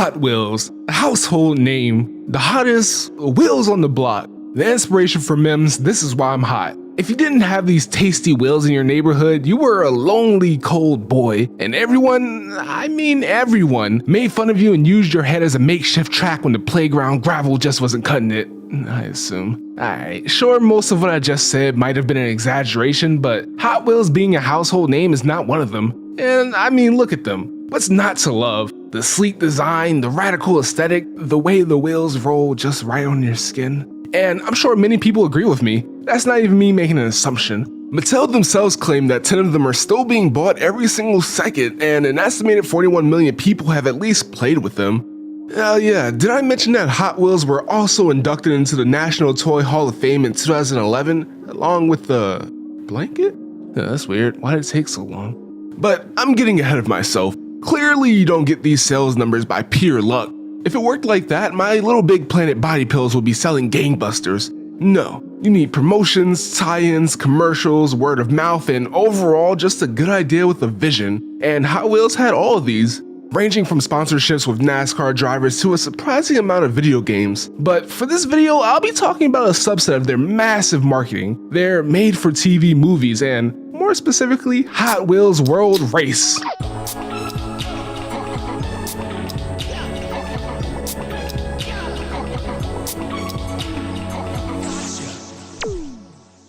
Hot Wheels, a household name, the hottest wheels on the block, the inspiration for memes, this is why I'm hot. If you didn't have these tasty wheels in your neighborhood, you were a lonely, cold boy, and everyone, I mean everyone, made fun of you and used your head as a makeshift track when the playground gravel just wasn't cutting it, I assume. Alright, sure, most of what I just said might have been an exaggeration, but Hot Wheels being a household name is not one of them. And I mean, look at them. What's not to love? The sleek design, the radical aesthetic, the way the wheels roll just right on your skin. And I'm sure many people agree with me. That's not even me making an assumption. Mattel themselves claim that 10 of them are still being bought every single second, and an estimated 41 million people have at least played with them. Yeah, did I mention that Hot Wheels were also inducted into the National Toy Hall of Fame in 2011, along with the blanket? Yeah, that's weird. Why did it take so long? But I'm getting ahead of myself. Clearly you don't get these sales numbers by pure luck. If it worked like that, my Little Big Planet body pills would be selling gangbusters. No, you need promotions, tie-ins, commercials, word of mouth, and overall just a good idea with a vision. And Hot Wheels had all of these, ranging from sponsorships with NASCAR drivers to a surprising amount of video games. But for this video, I'll be talking about a subset of their massive marketing, their made-for-TV movies, and more specifically, Hot Wheels World Race.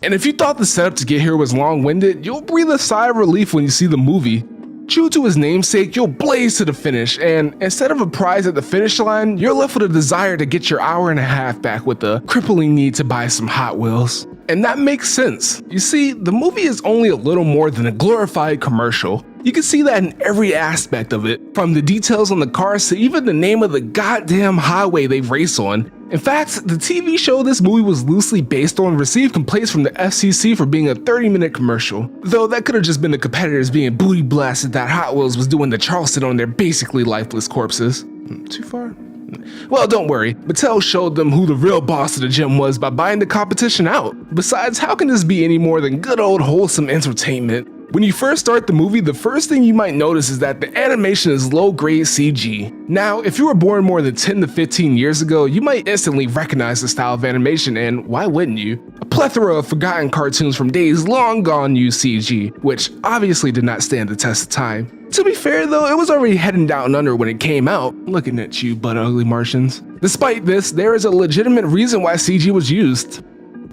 And if you thought the setup to get here was long-winded, you'll breathe a sigh of relief when you see the movie. True to his namesake, you'll blaze to the finish, and instead of a prize at the finish line, you're left with a desire to get your hour and a half back with a crippling need to buy some Hot Wheels. And that makes sense. You see, the movie is only a little more than a glorified commercial. You can see that in every aspect of it, from the details on the cars to even the name of the goddamn highway they race on. In fact, the TV show this movie was loosely based on received complaints from the FCC for being a 30-minute commercial, though that could have just been the competitors being booty blasted that Hot Wheels was doing the Charleston on their basically lifeless corpses. Too far? Well, don't worry, Mattel showed them who the real boss of the gym was by buying the competition out. Besides, how can this be any more than good old wholesome entertainment? When you first start the movie, the first thing you might notice is that the animation is low-grade CG. Now, if you were born more than 10 to 15 years ago, you might instantly recognize the style of animation, and why wouldn't you? A plethora of forgotten cartoons from days long gone use CG, which obviously did not stand the test of time. To be fair though, it was already heading down under when it came out, looking at you butt ugly Martians. Despite this, there is a legitimate reason why CG was used.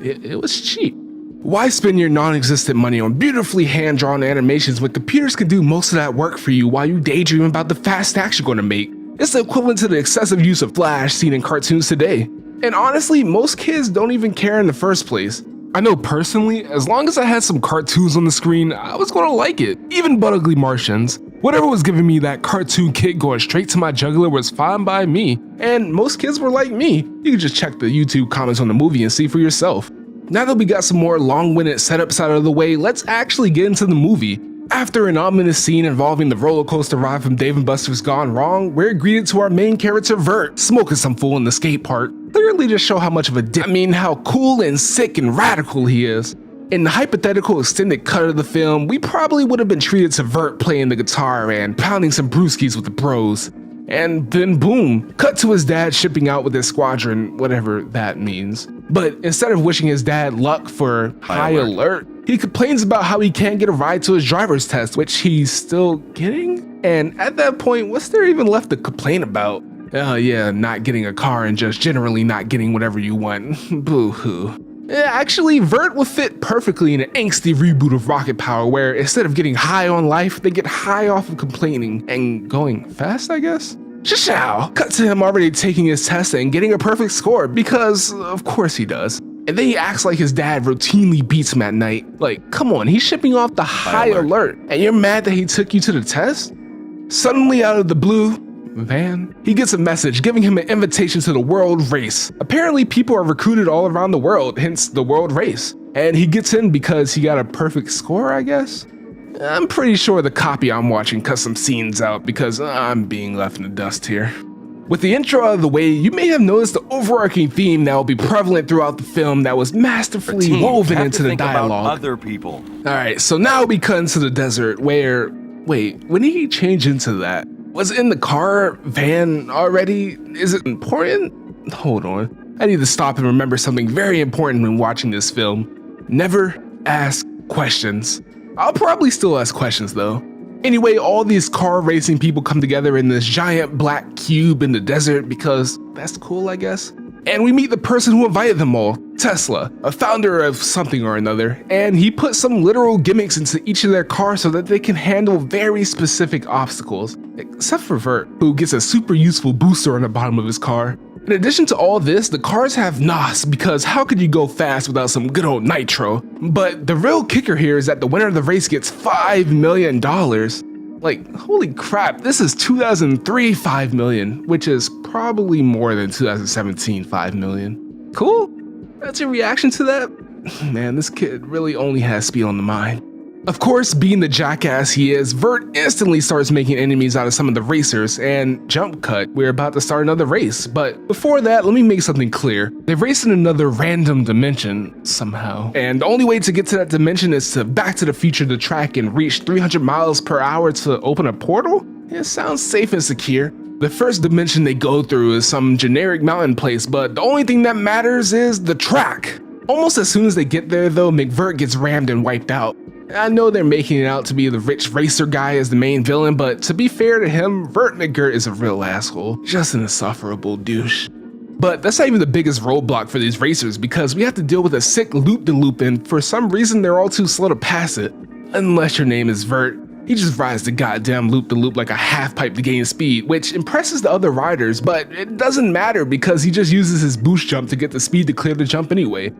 It was cheap. Why spend your non-existent money on beautifully hand-drawn animations when computers can do most of that work for you while you daydream about the fast stacks you're going to make? It's the equivalent to the excessive use of Flash seen in cartoons today. And honestly, most kids don't even care in the first place. I know personally, as long as I had some cartoons on the screen, I was going to like it, even butt ugly Martians. Whatever was giving me that cartoon kick going straight to my jugular was fine by me, and most kids were like me. You can just check the YouTube comments on the movie and see for yourself. Now that we got some more long-winded setups out of the way, let's actually get into the movie. After an ominous scene involving the roller coaster ride from Dave & Buster's Gone Wrong, we're greeted to our main character Vert, smoking some fool in the skate park, clearly to show how much of a how cool and sick and radical he is. In the hypothetical extended cut of the film, we probably would have been treated to Vert playing the guitar and pounding some brewskis with the bros. And then boom, cut to his dad shipping out with his squadron, whatever that means. But instead of wishing his dad luck for high alert, he complains about how he can't get a ride to his driver's test, which he's still getting? And at that point, what's there even left to complain about? Oh yeah, not getting a car and just generally not getting whatever you want. Boo-hoo. Actually, Vert would fit perfectly in an angsty reboot of Rocket Power where instead of getting high on life, they get high off of complaining and going fast, I guess? Shashow! Cut to him already taking his test and getting a perfect score because, of course he does. And then he acts like his dad routinely beats him at night. Like, come on, he's shipping off the high alert and you're mad that he took you to the test? Suddenly out of the blue, he gets a message giving him an invitation to the world race. Apparently people are recruited all around the world, hence the world race. And he gets in because he got a perfect score, I guess? I'm pretty sure the copy I'm watching cut some scenes out because I'm being left in the dust here. With the intro out of the way, you may have noticed the overarching theme that will be prevalent throughout the film that was masterfully woven into the dialogue. Other people. Alright, so now we cut into the desert where, wait, when did he change into that? Was it in the car, van already? Is it important? Hold on. I need to stop and remember something very important when watching this film. Never ask questions. I'll probably still ask questions though. Anyway, all these car racing people come together in this giant black cube in the desert because that's cool, I guess. And we meet the person who invited them all, Tesla, a founder of something or another, and he put some literal gimmicks into each of their cars so that they can handle very specific obstacles, except for Vert, who gets a super useful booster on the bottom of his car. In addition to all this, the cars have NOS because how could you go fast without some good old nitro? But the real kicker here is that the winner of the race gets $5 million. Like, holy crap, this is 2003 $5 million, which is probably more than 2017 $5 million. Cool? That's your reaction to that? Man, this kid really only has speed on the mind. Of course, being the jackass he is, Vert instantly starts making enemies out of some of the racers, and jump cut, we're about to start another race. But before that, let me make something clear. They race in another random dimension, somehow. And the only way to get to that dimension is to back to the future the track and reach 300 miles per hour to open a portal? It sounds safe and secure. The first dimension they go through is some generic mountain place, but the only thing that matters is the track. Almost as soon as they get there though, McVert gets rammed and wiped out. I know they're making it out to be the rich racer guy as the main villain, but to be fair to him, Vert McGirt is a real asshole, just an insufferable douche. But that's not even the biggest roadblock for these racers because we have to deal with a sick loop-de-loop and for some reason they're all too slow to pass it. Unless your name is Vert, he just rides the goddamn loop-de-loop like a half-pipe to gain speed, which impresses the other riders, but it doesn't matter because he just uses his boost jump to get the speed to clear the jump anyway.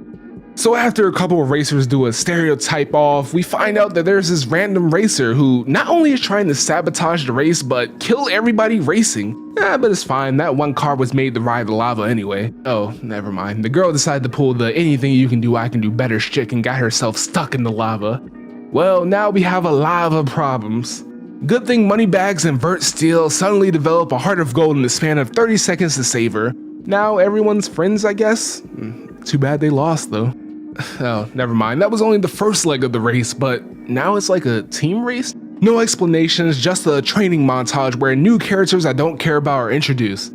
So after a couple of racers do a stereotype off, we find out that there's this random racer who not only is trying to sabotage the race, but kill everybody racing. But it's fine, that one car was made to ride the lava anyway. Oh, never mind. The girl decided to pull the anything you can do, I can do better shit and got herself stuck in the lava. Well, now we have a lava problems. Good thing Moneybags and Vert Steel suddenly develop a heart of gold in the span of 30 seconds to save her. Now everyone's friends, I guess? Too bad they lost though. Oh, never mind. That was only the first leg of the race, but now it's like a team race? No explanations, just a training montage where new characters I don't care about are introduced.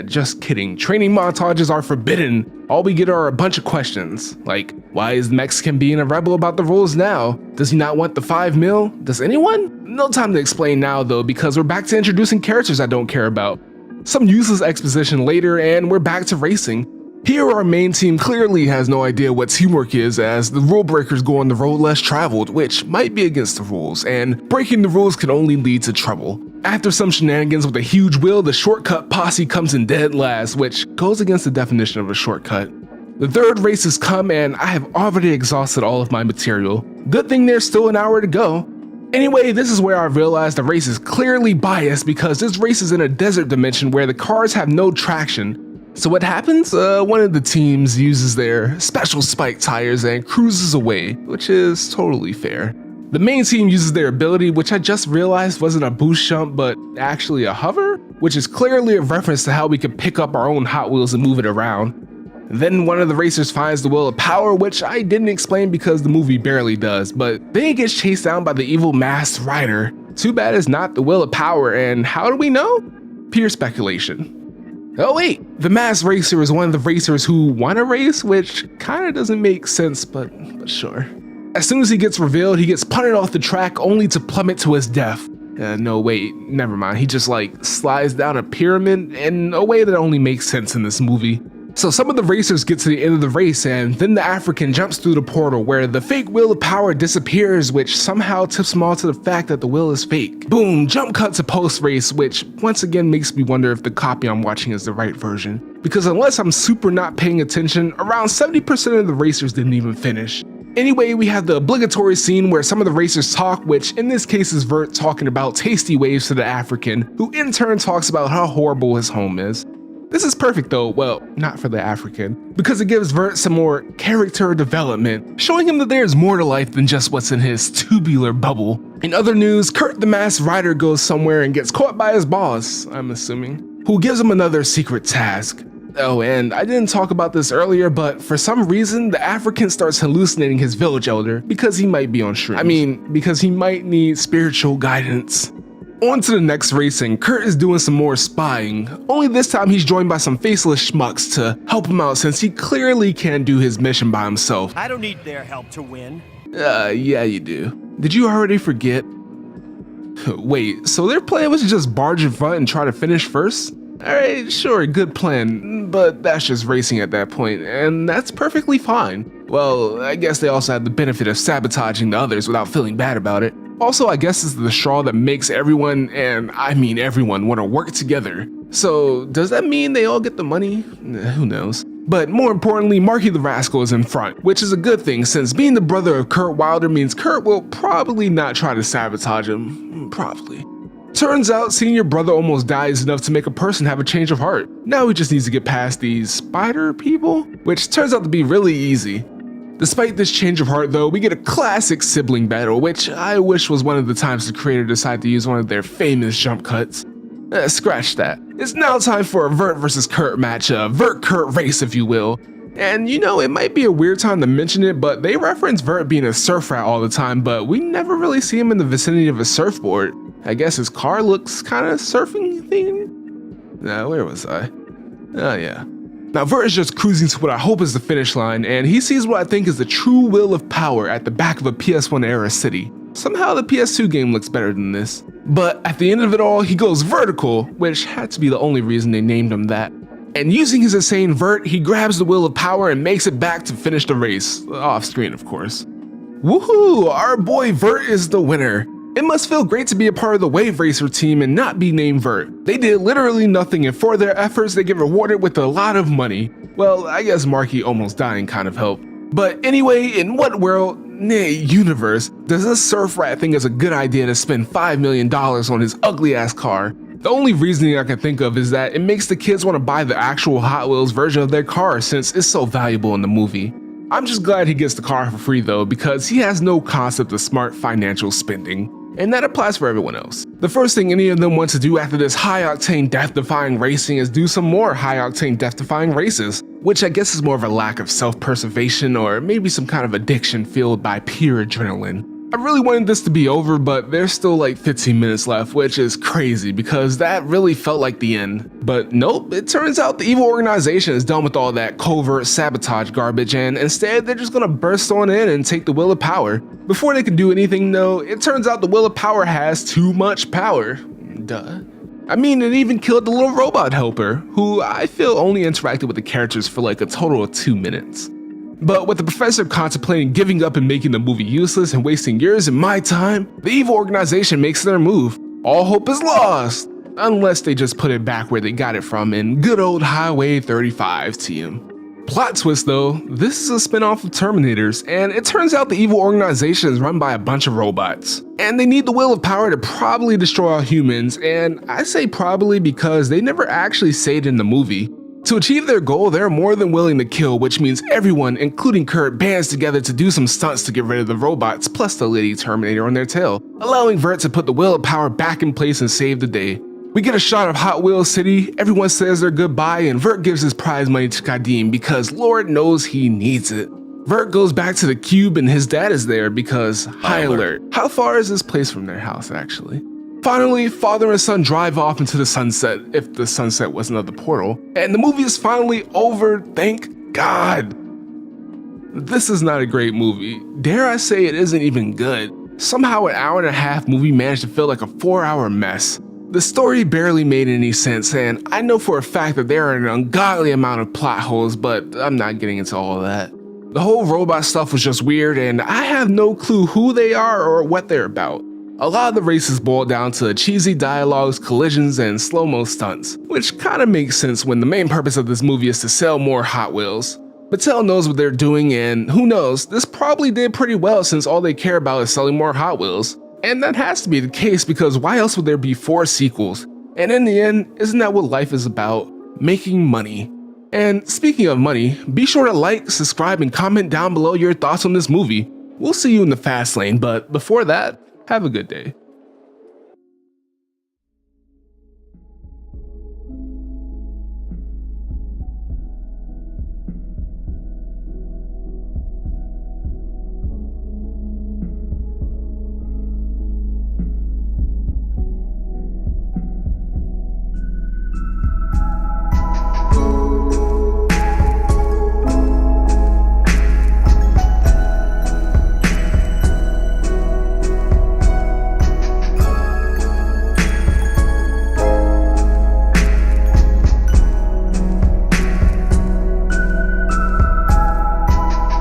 Just kidding. Training montages are forbidden. All we get are a bunch of questions. Like, why is the Mexican being a rebel about the rules now? Does he not want the 5 mil? Does anyone? No time to explain now though, because we're back to introducing characters I don't care about. Some useless exposition later, and we're back to racing. Here our main team clearly has no idea what teamwork is as the rule breakers go on the road less traveled, which might be against the rules, and breaking the rules can only lead to trouble. After some shenanigans with a huge wheel, the shortcut posse comes in dead last, which goes against the definition of a shortcut. The third race has come and I have already exhausted all of my material. Good thing there's still an hour to go. Anyway, this is where I realized the race is clearly biased because this race is in a desert dimension where the cars have no traction. So what happens? One of the teams uses their special spike tires and cruises away, which is totally fair. The main team uses their ability, which I just realized wasn't a boost jump, but actually a hover, which is clearly a reference to how we can pick up our own Hot Wheels and move it around. Then one of the racers finds the Wheel of Power, which I didn't explain because the movie barely does, but then he gets chased down by the evil masked rider. Too bad it's not the Wheel of Power, and how do we know? Pure speculation. Oh wait, the masked racer is one of the racers who won a race, which kinda doesn't make sense, but sure. As soon as he gets revealed, he gets punted off the track only to plummet to his death. No wait, never mind, he just like slides down a pyramid in a way that only makes sense in this movie. So some of the racers get to the end of the race and then the African jumps through the portal where the fake Wheel of Power disappears, which somehow tips them all to the fact that the wheel is fake. Boom, jump cut to post race, which once again makes me wonder if the copy I'm watching is the right version. Because unless I'm super not paying attention, around 70% of the racers didn't even finish. Anyway, we have the obligatory scene where some of the racers talk, which in this case is Vert talking about tasty waves to the African, who in turn talks about how horrible his home is. This is perfect though, well, not for the African, because it gives Vert some more character development, showing him that there's more to life than just what's in his tubular bubble. In other news, Kurt the masked rider goes somewhere and gets caught by his boss, I'm assuming, who gives him another secret task. Oh, and I didn't talk about this earlier, but for some reason, the African starts hallucinating his village elder because he might be on shrooms. I mean, because he might need spiritual guidance. On to the next race, and Kurt is doing some more spying, only this time he's joined by some faceless schmucks to help him out since he clearly can't do his mission by himself. I don't need their help to win. Yeah, you do. Did you already forget? Wait, so their plan was to just barge in front and try to finish first? Alright, sure, good plan, but that's just racing at that point, and that's perfectly fine. Well, I guess they also had the benefit of sabotaging the others without feeling bad about it. Also, I guess it's the straw that makes everyone, and I mean everyone, want to work together. So, does that mean they all get the money? Who knows? But more importantly, Marky the Rascal is in front, which is a good thing since being the brother of Kurt Wilder means Kurt will probably not try to sabotage him. Probably. Turns out seeing your brother almost die is enough to make a person have a change of heart. Now he just needs to get past these spider people, which turns out to be really easy. Despite this change of heart though, we get a classic sibling battle, which I wish was one of the times the creator decided to use one of their famous jump cuts. Scratch that. It's now time for a Vert versus Kurt match, a Vert-Kurt race if you will. And you know, it might be a weird time to mention it, but they reference Vert being a surf rat all the time, but we never really see him in the vicinity of a surfboard. I guess his car looks kinda surfing themed? Where was I? Oh yeah. Now Vert is just cruising to what I hope is the finish line, and he sees what I think is the true will of power at the back of a PS1 era city. Somehow the PS2 game looks better than this. But at the end of it all, he goes vertical, which had to be the only reason they named him that. And using his insane vert, he grabs the will of power and makes it back to finish the race. Off screen, of course. Woohoo! Our boy Vert is the winner. It must feel great to be a part of the Wave Racer team and not be named Vert. They did literally nothing, and for their efforts they get rewarded with a lot of money. Well, I guess Marky almost dying kind of helped. But anyway, in what world, nay universe, does this surf rat think it's a good idea to spend $5 million on his ugly ass car? The only reasoning I can think of is that it makes the kids want to buy the actual Hot Wheels version of their car since it's so valuable in the movie. I'm just glad he gets the car for free though, because he has no concept of smart financial spending. And that applies for everyone else. The first thing any of them want to do after this high-octane death-defying racing is do some more high-octane death-defying races, which I guess is more of a lack of self-preservation or maybe some kind of addiction fueled by pure adrenaline. I really wanted this to be over, but there's still like 15 minutes left, which is crazy because that really felt like the end. But nope, it turns out the evil organization is done with all that covert sabotage garbage, and instead they're just gonna burst on in and take the will of power. Before they can do anything though, it turns out the will of power has too much power. Duh. I mean, it even killed the little robot helper, who I feel only interacted with the characters for like a total of 2 minutes. But with the professor contemplating giving up and making the movie useless and wasting years and my time, the evil organization makes their move. All hope is lost, unless they just put it back where they got it from in good old Highway 35 TM. Plot twist though, this is a spin-off of Terminators, and it turns out the evil organization is run by a bunch of robots. And they need the will of power to probably destroy all humans, and I say probably because they never actually say it in the movie. To achieve their goal, they're more than willing to kill, which means everyone, including Kurt, bands together to do some stunts to get rid of the robots, plus the Lady Terminator on their tail, allowing Vert to put the will of power back in place and save the day. We get a shot of Hot Wheels City, everyone says their goodbye, and Vert gives his prize money to Kadim because Lord knows he needs it. Vert goes back to the cube and his dad is there because, high alert. How far is this place from their house actually? Finally, father and son drive off into the sunset, if the sunset was another portal, and the movie is finally over, thank God. This is not a great movie. Dare I say it isn't even good. Somehow an hour-and-a-half movie managed to feel like a 4-hour mess. The story barely made any sense, and I know for a fact that there are an ungodly amount of plot holes, but I'm not getting into all of that. The whole robot stuff was just weird, and I have no clue who they are or what they're about. A lot of the races boil down to cheesy dialogues, collisions, and slow-mo stunts, which kinda makes sense when the main purpose of this movie is to sell more Hot Wheels. Mattel knows what they're doing, and who knows, this probably did pretty well since all they care about is selling more Hot Wheels. And that has to be the case because why else would there be 4 sequels? And in the end, isn't that what life is about? Making money. And speaking of money, be sure to like, subscribe, and comment down below your thoughts on this movie. We'll see you in the fast lane, but before that, have a good day.